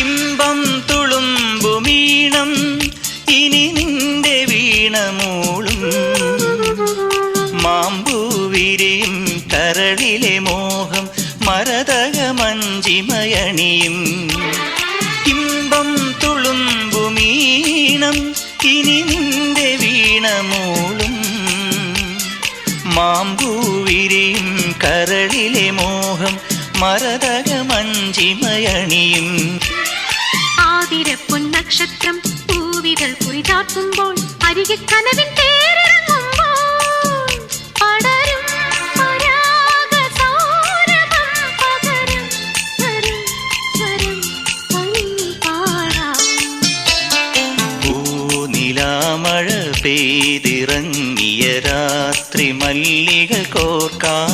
ഇമ്പം തുളുമ്പുമീണം ഇനി നിന്റെ വീണമൂളും മാമ്പൂവിരിയും കരളിലെ മോഹം മരതകമഞ്ചിമയണിയും ഇമ്പം തുളുമ്പുമീണം ഇനി നിന്റെ വീണമൂളും മാമ്പൂവിരിയും കരളിലെ മോഹം മരതകമഞ്ചിമയണിയും ആതിരപ്പൊൻ നക്ഷത്രം പൂവിതൾ കുറിചാർത്തുമ്പോൾ അരികെ കനവിൻ തേരിറങ്ങുമ്പോൾ പടരും പരാഗസൗരഭം പകരും സ്വരം സ്വരം പാടാം. പൂനിലാമഴ പെയ്തിറങ്ങിയ രാത്രി മല്ലിക കോർക്കാം